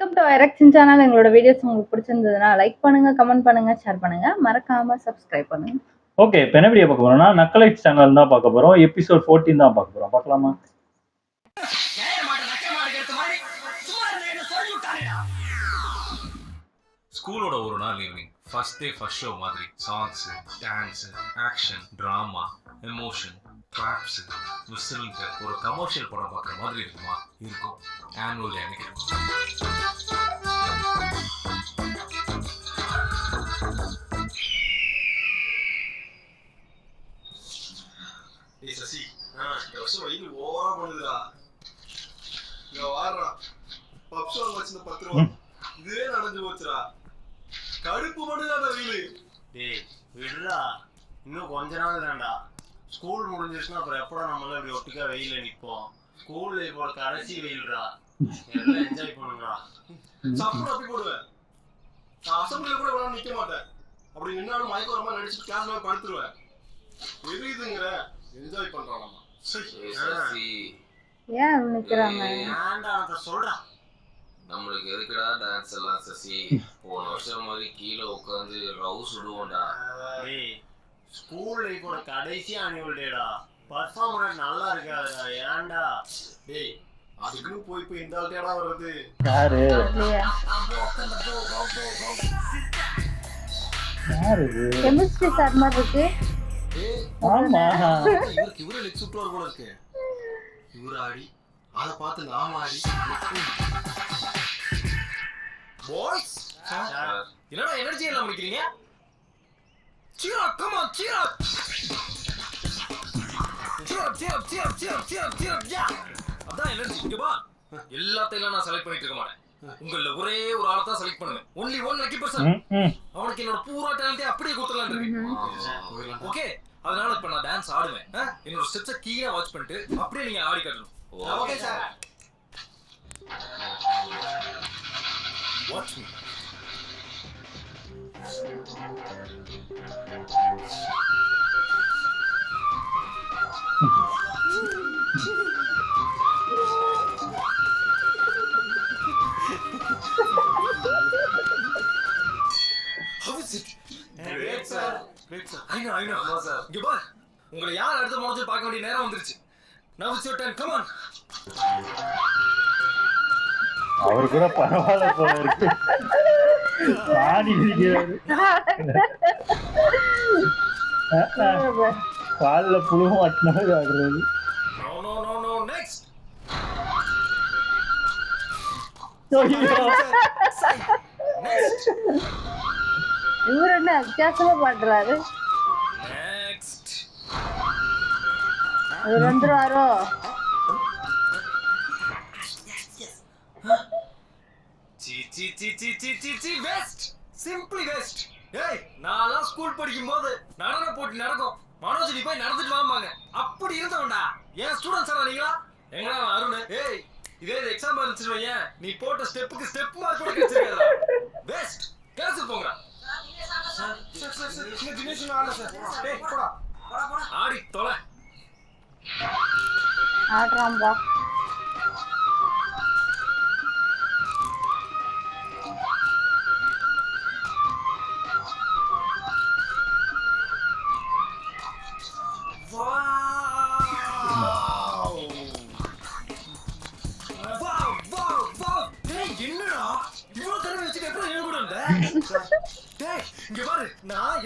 Welcome to erection channel. எங்களோட videos உங்களுக்கு பிடிச்சிருந்ததுன்னா லைக் பண்ணுங்க, கமெண்ட் பண்ணுங்க, ஷேர் பண்ணுங்க, மறக்காம சப்ஸ்கிரைப் பண்ணுங்க. ஓகே, இப்போ என்ன வீடியோ பார்க்க போறோம்னா நக்கலைட் சேனல் தான் பார்க்க போறோம். எபிசோட் 14 தான் பார்க்க போறோம். பார்க்கலாமா? ஸ்கூலோட ஒரு நாள் evening, first day first show மாதிரி songs, dance, action, drama, emotion, claps, விசில்ட்டு ஒரு கமர்ஷியல் படம் பார்க்குற மாதிரி இருக்குமா? இருக்கும். ஆனுவல் டே அன்னைக்கு சசி, இந்த வருஷம் வெயில் ஓவரா பண்ணுதுடா. இங்க வாடுறா, பப்ஸ் வாங்க வச்சிருந்த 10 ரூபா இதுவே நடந்து போச்சுடா. கடுப்பு பண்ணுதா வெயில். டேய் விடுறா, இன்னும் கொஞ்ச நாள் தான்டா. ஸ்கூல் முடிஞ்சிருச்சுன்னா அப்புறம் எப்படா நம்மளாம் இப்படி ஒட்டுக்கா வெயில நிற்போம்? ஸ்கூல்ல இப்போ கடைசி வெயில்டா, எல்லாம் என்ஜாய் பண்ணுங்கடா. சப்புன்னு அப்படி போடுவேன். நான் அசம்பிளில கூட வேணாலும் நிக்க மாட்டேன். அப்படி நின்னாலும் மயக்க வரமா நடிச்சுட்டு கிளாஸ்ல படுத்துருவேன். எதுங்குற என்ஜாய் பண்றான். ஏன் நிக்கிறாங்க? ஏன்டா அத சொல்றா? நம்மளுக்கு எதுக்குடா டான்ஸ் எல்லாம் சசி? போன வருஷம் மாதிரி கீழே உட்காந்து ரவுஸ் விடுவோம்டா. டேய், ஸ்கூல் லைஃபோட கடைசி ஆனுவல் டேடா. பர்ஃபார்மன்ஸ் நல்லா இருக்காதுடா. ஏன்டா? டேய், அதுக்குன்னு போய் இந்த ஆள்டா வர்றது. யாரு யாரு கெமிஸ்ட்ரி சார் மாதிரி இருக்கு. ஆமா, இவரு லெக் சுட்டுவார் போல இருக்கு. இவரு ஆடி அதை பார்த்து நாம ஆடி. பாய்ஸ், என்னடா எனர்ஜி எல்லாம் முடிக்கிறீங்க? cheer up, come on, cheer up, yeah. அதான் எனர்ஜி. இங்க பா, எல்லாத்தையும் நான் செலக்ட் பண்ணிட்டு இருக்க மாட்டேன். உங்கள ஒரே ஒரு ஆளை தான் செலக்ட் பண்ணுவேன். only one lucky person. அவனுக்கு என்னோட பூரா டேலண்ட்டை அப்படியே கொடுத்துடலாம் இருக்கு. ஓகே, அதனால இப்ப நான் டான்ஸ் ஆடுவேன். என்னோட ஸ்டெப்ஸை கீழே வாட்ச் பண்ணிட்டு அப்படியே நீங்க ஆடி காட்டணும். Okay sir. Watch me. How is it? Great sir. Great sir. I know. No sir. இங்க பாரு, உங்களை யார் அடுத்த மோனத்தை பார்க்க வேண்டிய நேரம் வந்துருச்சு. Now it's your turn. Come on. அவர் கூட பரவாயில்ல போல இருக்கு. ஆடி இருக்கிறாரு. கால்ல புழு மாட்டினாரு ஆடுறது. No. Next. Next. இவரு என்ன வித்தியாசமா பாடுறாரு? Next. இவர் வந்துருவாரோ? சி வெஸ்ட். Simply waste. ஏய், நான்லாம் ஸ்கூல் படிக்கும் போது நடன போட்டி நடக்கும். மனோஜ் நீ போய் நடந்துட்டு வாம்பாங்க. அப்படி இருந்தவன்டா. ஏன் ஸ்டூடெண்ட்ஸ் ஆனா நீங்களா? எங்கடா அருண்? ஏய், இதே எக்ஸாம் இருந்துச்சுவையே, நீ போட்ட ஸ்டெப்புக்கு ஸ்டெப் மார்க் கூட கிடைச்சிருக்காதா? வெஸ்ட். கிளாஸுக்கு போங்க. சார், இந்த தினேஷ் ஆடல சார். டேய் போடா. ஆடி தொலை. ஆடுறாம்பா.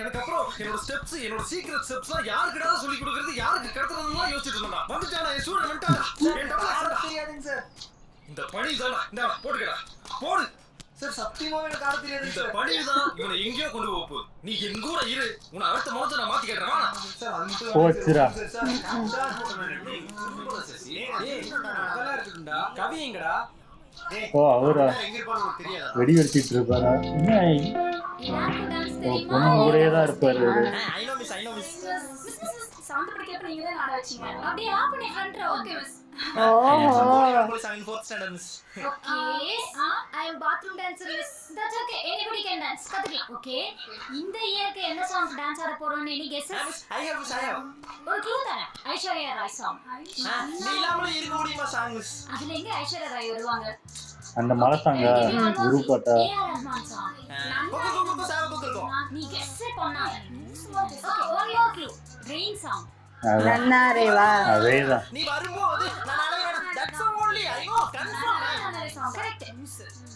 எனக்கு அப்புறம் என்னோட ஸ்டெப்ஸ், என்னோட சீக்ரெட் ஸ்டெப்ஸ்லாம் யாருக்குடா சொல்லி கொடுக்கிறது, யாருக்கு கடத்துறதுன்னு யோசிச்சுட்டு இருந்தா. வந்துட்டானா என் ஸ்டூடெண்ட் வந்துட்டானா? தெரியாதுங்க சார். இந்த பணி தானா? இந்த போட்டுக்கடா, போடு. சார் சத்தியமா எனக்கு ஆட தெரியாது இந்த சார். பணி தான் இவனை எங்கேயோ கொண்டு போப்பு. நீ என் கூட இரு, உன்னை அடுத்த மோனத்தை நான் மாத்தி கேட்டுறேன். சார் அது மட்டும் போச்சுடா. கவிங்கடா. ஓ, அவரா எங்க இருப்பான்னு தெரியாதா? வெடி வெடிச்சிட்டு இருப்பாரா? பொண்ணு கூடயே தான் இருப்பாரு. I know miss. சவுண்ட் படிக்க நீங்க தான் ஆட வச்சீங்க. அப்படியே ஆப் பண்ணி ஹண்ட்ரட். Okay miss. ஓஹோ. Okay. I am bathroom dancer miss. That's okay. Anybody can dance. கத்துக்கலாம். Okay. இந்த இயருக்கு என்ன சாங் டான்ஸ் ஆட போறோம்னு any guesses? I have. ஒரு க்ளூ தானே. ஐஸ்வர்யா ராய் சாங். நீ இல்லாமல இருக்க முடியுமா சாங்ஸ்? அதுல எங்க ஐஸ்வர்யா ராய் வருவாங்க? அந்த மலை சாங்க குரு பாட்டா ஏஆர் ரஹ்மான் song. நீ guess பண்ணா. Okay, one more clue. Rain song. அதான் நன்னாரேவா அதேதான். நீ வரும்போது நான் அழகான that's only I know confirm. Correct.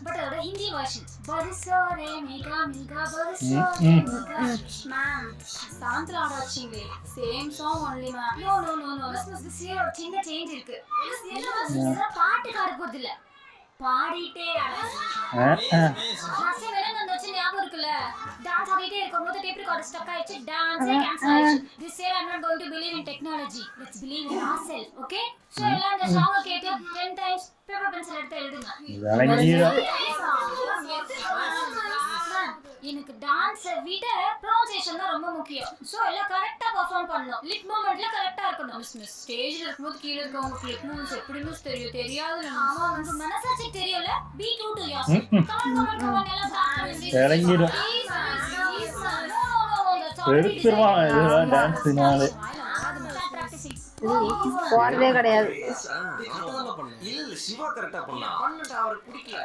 But அதோட ஹிந்தி version. பரிசோரே மேகா மேகா பரிசோரே ம். Megha. Ma'am, சாந்தரா ஆடாச்சிங்களே. Same song only ma'am. No. This year ஒரு சின்ன change இருக்கு. என்ன பாட்டு காட போறது இல்ல. பாடிட்டே லாஸ்ட் டைம் என்ன நடந்துச்சு ஞாபகம் இருக்குல்ல டான்ஸ் ஆடிட்டே இருக்கும்போது டேப் ரெக்கார்டர் ஸ்டக் ஆயிடுச்சு டான்ஸே கேன்சல் ஆயிடுச்சு this year I'm not going to believe in technology let's believe in ourselves okay so எல்லாம் இந்த சாங் கேட்டு 10 times பேப்பர் பென்சில் எடுத்து எழுதுங்க விளங்கிடா. எனக்கு டான்ஸ் விட ப்ரொனன்சியேஷன் தான் ரொம்ப முக்கியம் சோ எல்லாம் கரெக்ட்டா பெர்ஃபார்ம் பண்ணனும் லிப் மூவ்மெண்ட்ல கரெக்ட்டா இருக்கணும் மிஸ் ஸ்டேஜ்ல இருக்கும்போது கீழ இருக்கவங்க லிப் மூவ்ஸ் எப்படி மிஸ் தெரியாது ஆமா உங்க மனசாட்சி தெரியல be true to your come on எல்லாம் ஸ்டார்ட் விளங்கிடா. எடுத்துருவான் இதெல்லாம் டான்ஸ்னாலே. போறதே கிடையாது. இல்ல சிவா கரெக்டா பண்ணா அவருக்கு பிடிக்கல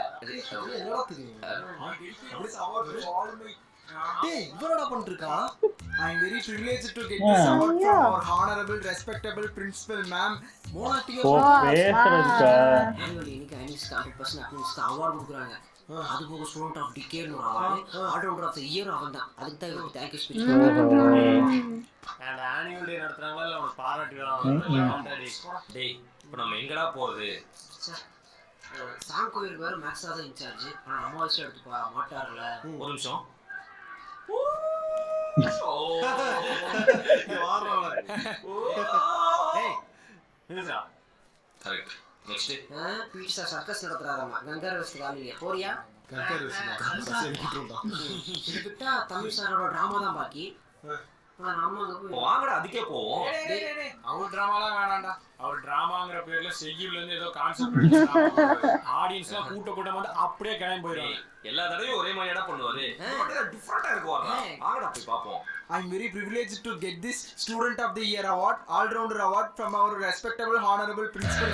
என்னடா தெரியும் அப்படி அவார்ட் ஆல் மை டேய் இவரடா பண்ணிருக்கா I am very privileged to get this award from our honorable respectable principal ma'am மோனாட்டியா போ பேசுறதுக்கா. இன்னைக்கு ஐனிஸ்க்கு 100% அட்மின்ஸ்க்கு அவார்ட் கொடுக்குறாங்க அது போக ஸ்டூடெண்ட் ஆஃப் டிகேர்னு ஒரு award allrounder of the year அவன் தான் அதுக்கு தான் இவருக்கு தேங்க்யூ ஸ்பீச் அந்த ஆனுவல் டே நடத்துறாங்களா இல்ல அவனுக்கு பாராட்டி வராங்க டேய் இப்போ நம்ம எங்கடா போறது? சாங் கோயில் வேற மேக்ஸா தான் இன்சார்ஜ் ஆனா நம்ம வயசுல எடுத்து மாட்டார்ல ஒரு நிமிஷம். கரெக்ட். நெக்ஸ்ட் பீட்சா சர்க்கஸ் நடத்துறாராமா கங்கர் வெஸ்ட் காலிலே போறியா இது விட்டா தமிழ் சாரோட டிராமா தான் பாக்கி நம்ம அங்க போய் வாங்கடா அதுக்கே போவோம். அவர் டிராமாலாம் வேணாம்டா அவர் டிராமாங்கிற பேர்ல செய்யுள்ள இருந்து ஏதோ கான்செப்ட் ஆடியன்ஸ்லாம் கூட்டம் வந்து அப்படியே கிளம்பி போயிடுவாங்க. எல்லா தடவையும் ஒரே மாதிரியா பண்ணுவாரு டிஃபரெண்டா இருக்கு வாங்கடா போய் பாப்போம். I am very privileged to get this Student of the Year award, all-rounder award from our respectable honorable principal.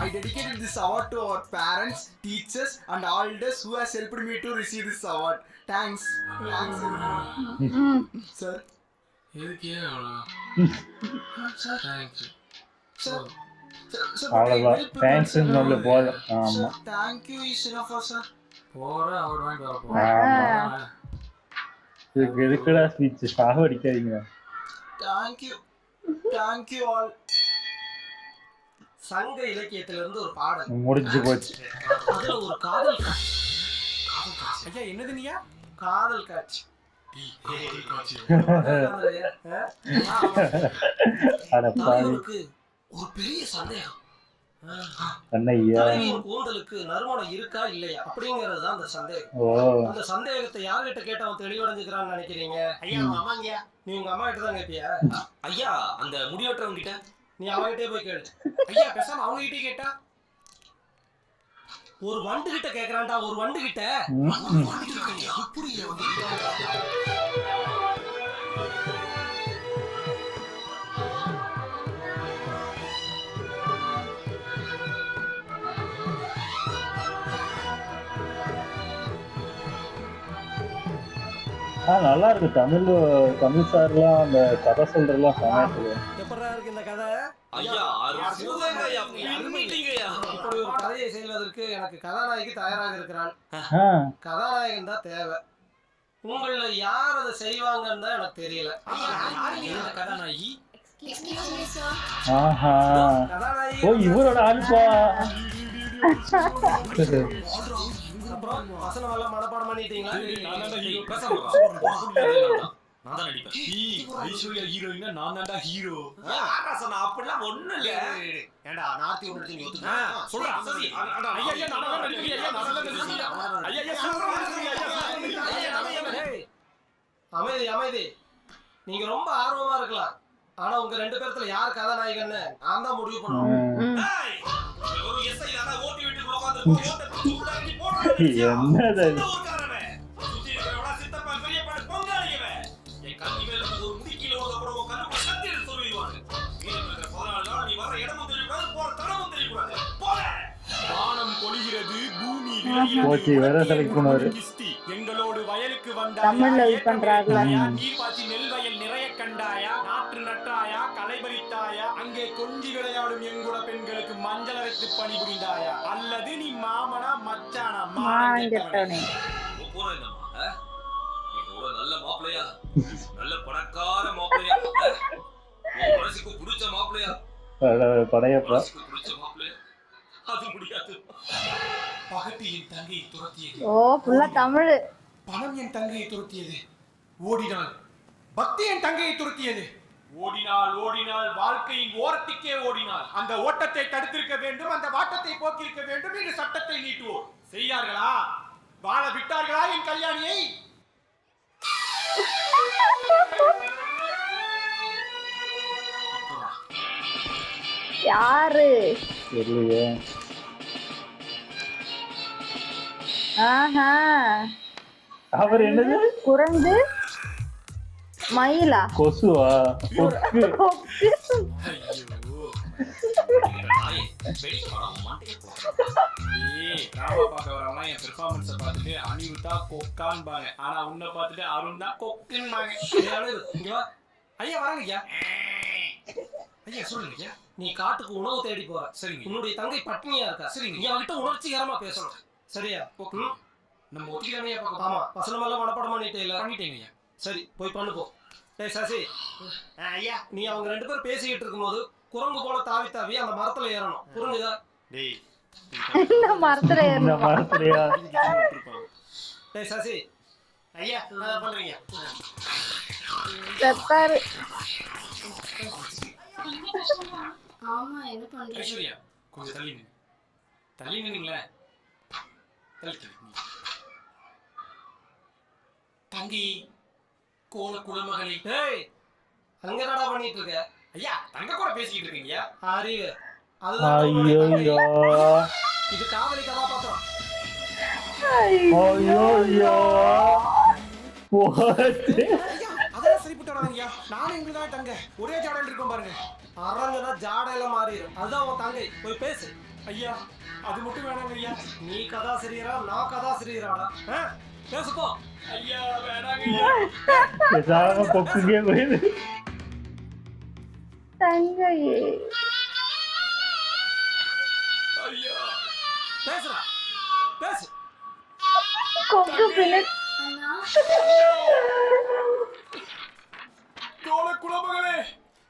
I dedicated this award to our parents, teachers, and all elders who has helped me to receive this award. Thanks. Sir. அவ்வளவுதான். Thanks நம்மள போதும். ஆமா. Thank you is enough sir. ஆமா. இதுக்கு எதுக்குடா speech சாக அடிக்காதீங்க. Thank you all. சங்க இலக்கியத்துல இருந்து ஒரு பாடல் முடிஞ்சு போச்சு. அதுல ஒரு காதல் ஐயா என்னது நீயா காதல் காட்சி அட பாவி. ஒரு பெரிய சந்தேகம் அண்ணையா. கூந்தலுக்கு நறுமணம் இருக்கா இல்லையா அப்படிங்கறது தான் அந்த சந்தேகம். ஓ. அந்த சந்தேகத்தை யார்கிட்ட கேட்டு அவன் தெளிவடைஞ்சுக்கிறான்னு நினைக்கிறீங்க? ஐயா அம்மாங்கயா நீ உங்க அம்மா கிட்ட தான் கேட்பியா? ஐயா அந்த முடிவெட்டுறவங்க கிட்ட நீ அவங்கிட்டே போய் கேளு. ஐயா பேசாம அவங்க கிட்டே கேட்டா ஒரு வண்டு கிட்ட கேக்குறான்டா ஒரு வண்டு கிட்ட நல்லா இருக்கு. தமிழ் சார்லாம் அந்த கதை சொல்றதெல்லாம் சமையல். எப்படா இருக்கு இந்த கதை? ஐயா அருமையா அருமையா. இப்படி ஒரு கதையை செய்வதற்கு எனக்கு கதாநாயகி தயாராக இருக்கிறான். கதாநாயகன் தான் தேவை. உங்கள யார் அதை செய்வாங்கன்னு தான் எனக்கு தெரியல. கதாநாயகி ஆஹா. கதாநாயகி ஓ இவரோட ஆல்பா. அப்புறம் வசனம் எல்லாம் மனப்பாடம் பண்ணிட்டீங்களா? நான் தான் நடிப்பேன். ஐஸ்வர்யா ஹீரோயினா நான் தான்டா ஹீரோ. அப்படிலாம் ஒண்ணும் இல்ல. ஏண்டா நார்த்தி ஒன்று நீ ஒத்துக்க சொல்றா சரி. ஐயா ஐயா நான் தான் நடிக்கிறேன். ஐயா நான் தான் நடிக்கிறேன். ஐயா ஐயா அமைதி அமைதி. நீங்க ரொம்ப ஆர்வமா இருக்கலாம். ஆனா உங்க ரெண்டு பேர்த்துல யார் கதாநாயகன்னு நான் தான் முடிவு பண்ணுவேன். ஒரு எஸ்ஐ நானா ஓட்டி விட்டு உட்கார்ந்து ஓட்ட உள்ளாடி போடுறேன். என்னது ஊர்காரவே சுத்தி இருக்கறவளா சித்தப்பா பெரிய பட பொங்காளியவே என் கண்ணி மேல ஒரு முடிக்கில ஓட கூட கண்ணுக்குள்ள கத்தி எடுத்து சொல்லிடுவாங்க. வீட்டுல 14 நாள் நீ வர இடமும் தெரியக்கூடாது போற தடமும் தெரியக்கூடாது. போற போச்சு வேற செலக்ட் பண்ணுவாரு. எங்களோடு வயலுக்கு வந்தாயா, தமிழ்ல இது பண்றாருல. நீர் பாய்ச்சி நெல் வயல் நிறைய கண்டாயா, நாற்று நட்டாயா, களை பறித்தாயா, அங்கே கொஞ்சி விளையாடும் எங்குட பெண்களுக்கு மஞ்சள் அரைத்து பணிபுரிந்தாயா, அல்லது நீ மாமனா மச்சானா மாங்கட்டனே. நல்ல மாப்பிள்ளையா, நல்ல பணக்கார மாப்பிள்ளையா, மனசுக்கு பிடிச்ச மாப்பிள்ளையா, படையப்பா பிடிச்ச மாப்பிள்ளையா, அது முடியாது. பகட்டு என் தங்கையை துரத்தியது, ஓ ஃபுல்லா தமிழ். பணம் என் தங்கையை துரத்தியது, ஓடினாள். பக்தி என் தங்கையை துரத்தியது, ஓடினாள் ஓடினாள், வாழ்க்கையின் ஓரத்துக்கே ஓடினாள். அந்த ஓட்டத்தை தடுத்திருக்க வேண்டும், அந்த வாட்டத்தை போக்கிருக்க வேண்டும் என்று சட்டத்தை நீட்டுவோம். செய்தார்களா? வாழ விட்டார்களா என் கல்யாணியை? யாரு? தெரியலையே. ஆஹா, அவர் என்னது? குரங்கு மயிலா? கொசுவா? கொக்கு. என் பெர்ஃபார்மன்ஸை பார்த்துட்டு அனிருத்தா கொக்கான்பாங்க, ஆனா உன்னை பார்த்துட்டு அருண் தான் கொக்குன்பாங்க. ஐயா வராங்க ஐயா. ஐயா சொல்லுங்க ஐயா. நீ காட்டுக்கு உணவு தேடி போற. சரிங்க. உன்னுடைய தங்கை பட்னியா இருக்கா. சரிங்க. நீ அவகிட்ட உணர்ச்சிகரமா பேசணும். சரியா? நம்ம ஒத்திக்காமையா பார்க்க ஆமா, வசனமெல்லாம் மனப்பாடம் பண்ணிட்டே பண்ணிட்டேங்க ஐயா. சரி போய் பண்ணு போ. டேய் சசி, ஐயா நீ அவங்க 2 பேரும் பேசிக்கிட்டு இருக்கும்போது குரங்கு போல தாவி தாவி அந்த மரத்துல ஏறணும். புரிஞ்சுதா? டேய் இந்த மரத்துல இந்த ஏறணும். மரத்துலயா? டேய் சசி, ஐயா என்ன பண்றீங்க? செத்தாரு. ஆமா என்ன பண்றீங்க? ஐஸ்வர்யா கொஞ்சம் தள்ளி நின்னு. தள்ளி நின்னீங்களே. தள்ளி தள்ளி. தங்கி கோல குலமகளே. டேய் அங்க என்னடா பண்ணிட்டு இருக்க? ஐயா தங்க கூட பேசிக்கிட்டு இருக்கீங்க. அறிவு. அதுதான் உன்னுடைய தங்கை. ஐயோ இது காதலி கதாபாத்திரம். ஐயோ அதெல்லாம் சரிப்பட்டு வராங்கய்யா. நானும் எங்களுக்கு தான் தங்க ஒரே ஜாடல் இருக்கோம் பாருங்க. அரங்கன்னா ஜாடையில மாறிடும். அதுதான் உன் தங்கை. போய் பேசு. ஐயா அது மட்டும் வேணாங்க ஐயா. நீ கதாசிரியரா நான் கதாசிரியராடா? பேசுப்போ. ஐயா வேணாங்க ஐயா. பேசாம கொக்குக்கே போயிடு. தங்கையே ஐயா பேசுறா பேசு. கொக்கு பிள்ளை. அண்ணா கோல குலமகளே.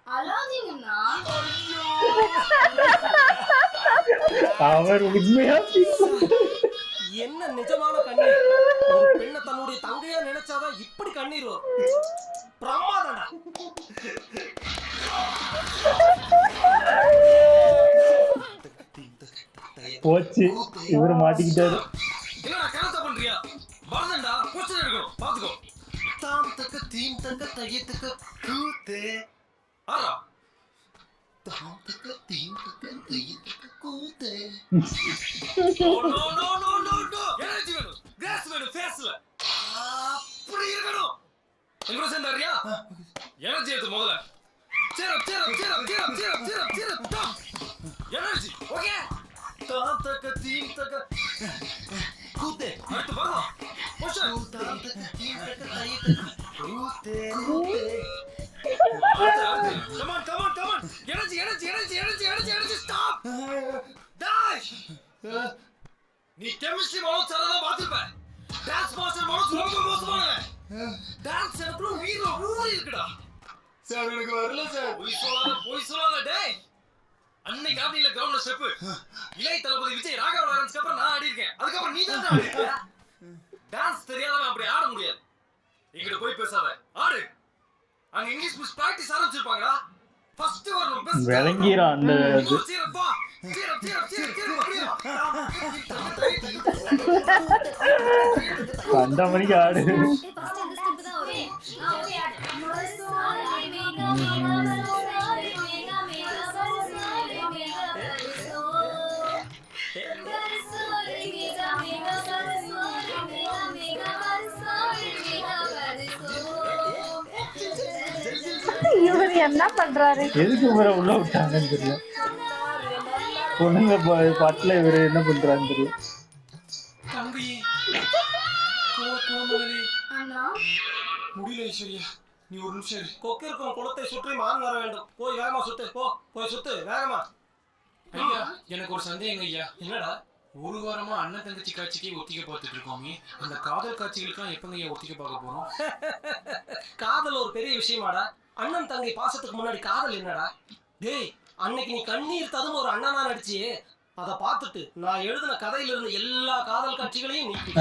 அழாதீங்கண்ணா. அவர் உண்மையா என்ன நிஜமான கண்ணீர்? ஒரு பெண்ணை தன்னுடைய தங்கையா நினைச்சாதான் இப்படி கண்ணீர் வரும். பிரமாதம்டா. போச்சு, இவரு மாட்டிக்கிட்டாரு. என்னடா கலத்த பண்றியா? வரதண்டா போஸ்டர் எடுக்கணும் பாத்துக்கோ. தாம் தக்க தீம் தக்க தையத்துக்கு கூத்தே. ஆறா தாம் தக்க தீம் தக்க தையத்துக்கு கூத்தே. No no no no no no. Energy வேணும், கிராஸ் வேணும் ஃபேஸ்ல. அப்படி இருக்கணும். எங்க சேர்ந்தாரியா? எனர்ஜி எடுத்து முதல்ல. Energy okay. தாம் தக்க தீம் தக்க கூத்தே. அடுத்து வரணும். போஸ்டர். தாம் தக்க தீம் தக்க தையத்துக்கு கூத்தே. Come on, come on, come on. Energy, stop. Dash. நீ கெமிஸ்ட்ரி மனோஜ் சார் தான் பாத்துப்ப. டான்ஸ் மாஸ்டர் மனோஜ் ரொம்ப மோசமானவன். டான்ஸ் எனக்குள்ள உயிர் ஊறி இருக்குடா. சார் எனக்கு வரல சார். போய் சொல்லாத டேய். அன்னைக்கு ஆடில கிரவுண்ட்ல ஸ்டெப். இளைய தளபதி விஜய் ராகவ லாரன்ஸ்க்கு அப்புறம் நான் ஆடி இருக்கேன். அதுக்கு அப்புறம் நீ தான் ஆடி இருக்க. டான்ஸ் தெரியாதவன் அப்படி ஆட முடியாது. இங்க போய் பேசாத. ஆடு. அங்க இங்கிலீஷ் மிஸ் பிராக்டிஸ் ஆரம்பிச்சிருப்பாங்கடா. ஃபர்ஸ்ட் வரணும் பெஸ்ட். விளங்கிரான் அந்த இது. சீரப்பா. சீர அப்படியே. அந்த மணிக்கு ஆடு. ஃபர்ஸ்ட் இந்த ஸ்டெப் தான் வரும். ஓகே இவர் என்ன பண்றாரு? எதுக்கு இவரை உள்ள விட்டாங்கன்னு தெரியல. பொண்ணுங்க பாட்டுல இவரு என்ன பண்றாருன்னு தெரியல. பாவி கோமலி அண்ணா முடியல ஐஸ்வர்யா நீ ஒரு நிமிஷம் இரு. கொக்கிருக்கும் குளத்தை சுற்றி மான் வர வேண்டும். போய் வேகமா சுத்து. போய் சுத்து வேகமா. ஐயா எனக்கு ஒரு சந்தேகம் ஐயா. என்னடா ஒரு வாரமா அண்ணன் தங்கச்சி காட்சிக்கு ஒத்திகை பார்த்துட்டு இருக்கோமே, அந்த காதல் காட்சிகளுக்கெல்லாம் எப்பங்க ஐயா ஒத்திகை பார்க்க போறோம்? காதல் ஒரு பெரிய விஷயமாடா. அண்ணன் தங்கை பாசத்துக்கு முன்னாடி காதல் என்னடா? டேய் அன்னைக்கு நீ கண்ணீர் ததும் ஒரு அண்ணனா நடிச்சியே, அதை பார்த்துட்டு நான் எழுதின கதையில இருந்த எல்லா காதல் காட்சிகளையும் நீக்கி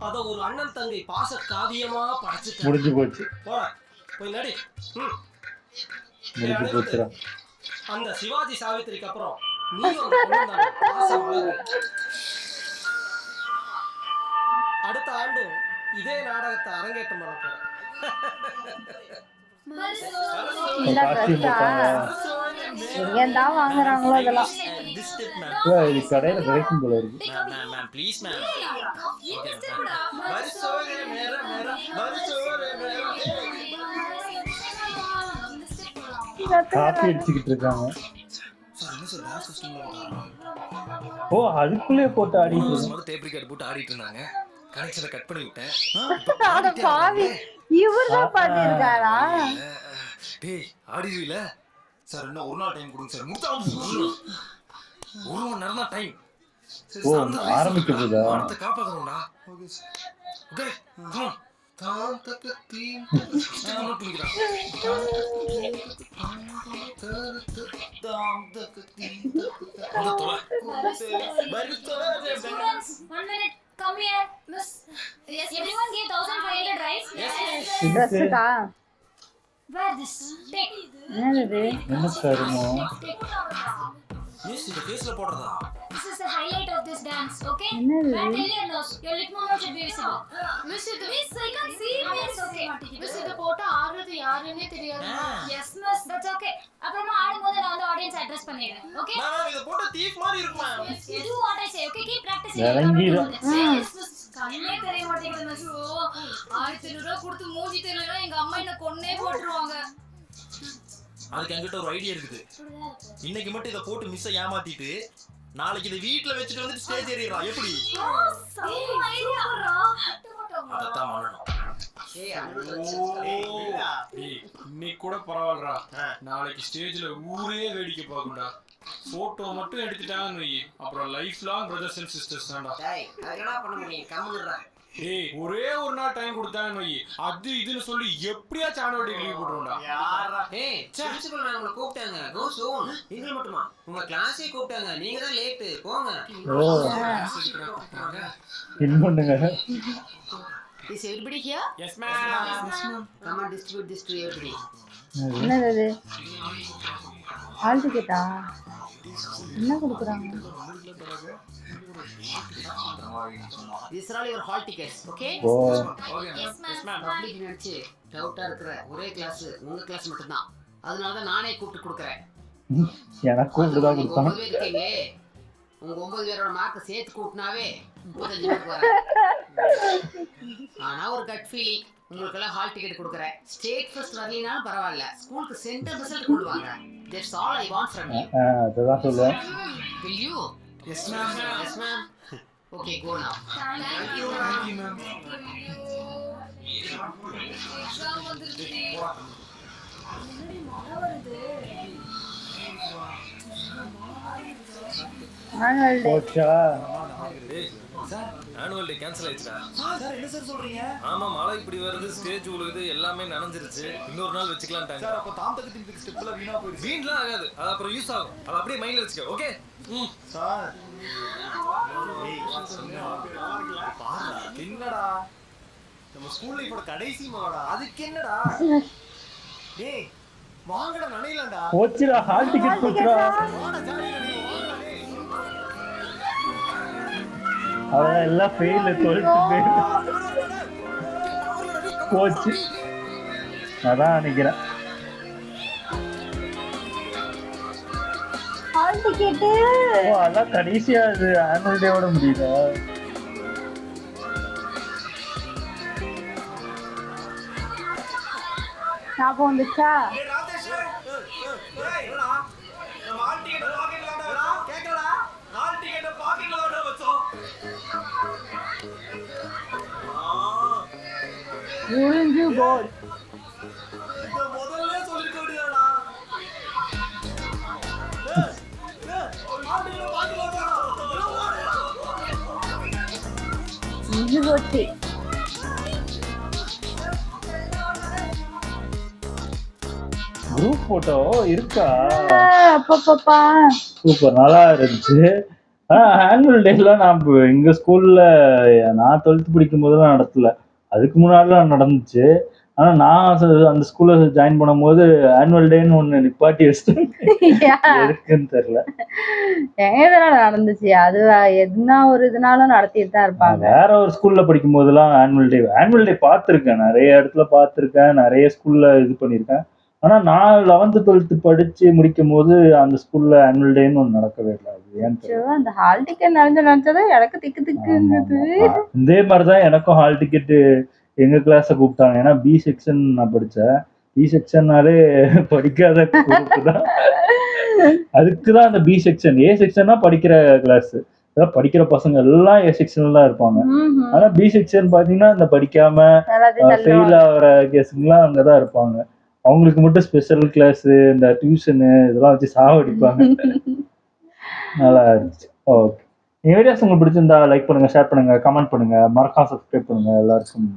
அத ஒரு அண்ணன் தங்கை பாச காவியமா படைச்சிட்டேன். முடிஞ்சு போச்சு. போய் நடி. முடிஞ்சு போச்சுடா. அந்த சிவாஜி சாவித்திரிக்கு அப்புறம் நீயும் அந்த பொண்ணுதானே பாசம் வளரு. அடுத்த ஆண்டு இதே நாடகத்தை அரங்கேற்றம் பண்ண போறேன். இந்த ட்ரெஸ்ஸா எங்கேருந்தா வாங்குறாங்களோ அதெல்லாம். இது கடையில கிடைக்கும் போல இருக்கு. Ma'am please ma'am. காஃபி அடிச்சுக்கிட்டு இருக்காங்க. ஓ அதுக்குள்ளே போட்டு ஆடிட்டு இருக்காங்க. டேப் ரெக்கார்ட் போட்டு ஆடிட்டு இருந்தாங்க. கனெக்ஷனை கட் பண்ணி விட்டேன். அட பாவி இவர்தான் பண்ணிருக்காரா? டேய் ஆடிடுவீல சார், இன்னும் ஒரு நாள் டைம் கொடுங்க சார். முட்டா ஒரு மணி நேரம் தான் டைம். ஓ ஆரம்பிக்க போதா? அடுத்த காப்பாத்தணும்டா. Okay sir. ஓகே தாம் தக்க தீம் நோட் பண்ணிக்கிறேன். தாம் தக்க தீம் அந்த தொலை Students, 1 minute. Come here, miss. Yes, everyone gave 1,500, right? Yes. ட்ரெஸ்ஸுக்கா? Wear this. Take. என்னது என்ன தருமோ? மிஸ் இந்த ஃபேஸ்ல போடுறதா? This is the highlight of this dance, okay? என்னது? Wear till your nose. Your lip movement should be visible. Miss, I can't see. Miss, okay. Miss, இத போட்டு ஆடுறது யாருன்னே தெரியாது. Yes, miss. That's okay. அப்புறமா ஆடும்போது நான் வந்து ஆடியன்ஸ் அட்ரஸ் பண்ணிடுறேன். Okay? மேம் இத போட்டு தீப் மாதிரி இருக்குமா? Do what I say, okay? Keep practicing. இறங்கிடு. Yes, miss. கண்ணே தெரிய மாட்டேங்குது மிஸ். ஓ 1500 ரூபாய் கொடுத்து மூஞ்சி தெரியலனா எங்க அம்மா என்ன கொன்னே போட்டுருவாங்க. அதுக்கு என்கிட்ட ஒரு ஐடியா இருக்குது. இன்னைக்கு மட்டும் இத போட்டு மிஸ் ஏமாத்திட்டு நாளைக்கு இத வீட்ல வச்சிட்டு வந்து ஸ்டேஜ் ஏறிறா. எப்படி? அதத்தான் பண்ணணும். இன்னைக்கு கூட பரவாயில்லடா. நாளைக்கு ஸ்டேஜ்ல ஊரே வேடிக்கை பார்க்கும்டா. போட்டோ மட்டும் எடுத்துட்டாங்கன்னு வை, அப்புறம் life long brothers and sisters தான்டா. ஏய் ஒரே ஒரு நாள் டைம் கொடுத்தாங்கன்னு வை, அது இதுன்னு சொல்லி எப்படியா சாணோடி லீவ் போட்டுருவோம்டா. ஏய் பிரின்சிபல் மேம் உங்களை கூப்பிட்டாங்க. கோ சூன். நீங்க மட்டுமா? உங்க கிளாஸே கூப்பிட்டாங்க. நீங்க தான் லேட். போங்க. ஓ இன்னொன்னுங்க. Is everybody here? Yes ma'am. Come and distribute this to everybody. என்னது ஹால் டிக்கெட்டா? என்ன கொடுக்குறாங்க? These are all your hall tickets, okay? ஓ Yes, ma'am. பப்ளிக் நினைச்சு டவுட்டா இருக்கிற ஒரே கிளாஸ் உங்க கிளாஸ் மட்டும் தான். அதனால தான் நானே கூப்பிட்டு கொடுக்குறேன். எனக்கும் இப்படிதான் கொடுத்தாங்க. 9 பேர் இருக்கீங்களே, உங்க 9 பேரோட மார்க்கை சேர்த்து கூட்டினாவே 35 பேருக்கு வராங்க. ஆனா ஒரு கட் ஃபீலிங், உங்களுக்கெல்லாம் ஹால் டிக்கெட் கொடுக்குறேன். ஸ்டேட் ஃபர்ஸ்ட் வரலினாலும் பரவாயில்ல, ஸ்கூலுக்கு சென்டர் ரிசல்ட் கொண்டு வாங்க. That's all I want from you. அதுதான் சொல்லுவேன். Will you? Yes ma'am. Yes ma'am. Okay, go now. Thank you. Thank you ma'am. Exam வந்துருச்சு. என்னடி மழை வருது? ஆனுவல் டே போச்சா? சார் ஆனுவல் டே கேன்சல் ஆயிடுச்சா? சார் என்ன சார் சொல்றீங்க? ஆமா மழை இப்படி வருது, ஸ்டேஜ் உழுகுது, எல்லாமே நனைஞ்சிருச்சு. இன்னொரு நாள் வச்சுக்கலாம்ட்டாங்க. சார் அப்ப தாம் தக்க தீம் ஸ்டெப்ல வீணா போயிடுச்சு. வீண்லாம் ஆகாது, அது அப்புறம் யூஸ் ஆகும். அது அப்படியே மைண்ட்ல வச்சுக்க. ஓகே சார் பாருடா என்னடா நம்ம ஸ்கூல் லைஃபோட கடைசி மாடா. அதுக்கு என்னடா? டேய் வாங்கடா நனையலடா. போச்சுடா ஹால் டிக்கெட் போச்சுடா. வாடா ஜாலியா நீ வாடா டேய். அவன் எல்லாம் ஃபெயில் 12th ஃபெயில் போச்சு. அதான் நினைக்கிறேன். ஹால் டிக்கெட்டு ஓ அதான் கடைசியா அது ஆனுவல் டேவோட முடியுதா? ஞாபகம் வந்துச்சா? டேய் ராஜேஷ் டேய் என்னடா நம்ம ஹால் டிக்கெட் பாக்கெட்ல வாடா கேக்கலடா. ஹால் டிக்கெட் பாக்கெட்ல வாடா வச்சோம். உறிஞ்சு போர்டு. இத முதல்லயே சொல்லிருக்க வேண்டியதாடா. இது போச்சு. குரூப் போட்டோ இருக்கா? அப்பப்பா சூப்பர், நல்லா இருந்துச்சு. ஆனுவல் டேலாம் நான் எங்க ஸ்கூல்ல நான் 12th படிக்கும் போதெல்லாம் நடத்தல, அதுக்கு முன்னாடிலாம் நடந்துச்சு. ஆனா நான் அந்த ஸ்கூல்ல ஜாயின் பண்ணும்போது ஆனுவல் டேன்னு ஒண்ணு நிப்பாட்டி வச்சுட்டாங்க, எதுக்குன்னு தெரியல. எங்க இதனால நடந்துச்சு, அது என்ன ஒரு இதனால நடத்திட்டு தான் இருப்பாங்க. வேற ஒரு ஸ்கூல்ல படிக்கும் போதெல்லாம் ஆனுவல் டே பார்த்துருக்கேன், நிறைய இடத்துல பார்த்துருக்கேன், நிறைய ஸ்கூல்ல இது பண்ணியிருக்கேன். ஆனா நான் 11th 12th படிச்சு முடிக்கும் போது அந்த ஸ்கூல்ல ஆனுவல் டேன்னு ஒண்ணு நடக்கவே இல்லை. அது ஏன்னு தெரியல. அந்த ஹால் டிக்கெட் நினைச்சதா எனக்கு திக்கு திக்கு இருந்தது. இதே மாதிரிதான் எனக்கும் ஹால் டிக்கெட் எங்க கிளாஸ கூப்பிட்டாங்க. ஏன்னா பி செக்ஷன் நான் படிச்சேன். பி செக்ஷன்னாலே படிக்காத குரூப் தான். அதுக்குதான் அந்த பி செக்ஷன். ஏ செக்ஷன்னா படிக்கிற கிளாஸ், படிக்கிற பசங்க எல்லாம் ஏ செக்ஷன்ல தான் இருப்பாங்க. ஆனா பி செக்ஷன் பாத்தீங்கன்னா இந்த படிக்காம ஃபெயில் ஆகிற கேஸுங்கெல்லாம் அங்கதான் இருப்பாங்க. அவங்களுக்கு மட்டும் ஸ்பெஷல் கிளாஸ், இந்த டியூஷனு இதெல்லாம் வச்சு சாவடிப்பாங்க. நல்லா இருந்துச்சு. ஓகே, என் வீடியோஸ் உங்களுக்கு பிடிச்சிருந்தா லைக் பண்ணுங்க, ஷேர் பண்ணுங்க, கமெண்ட் பண்ணுங்க, மறக்காம சப்ஸ்கிரைப் பண்ணுங்க. எல்லாருக்கும்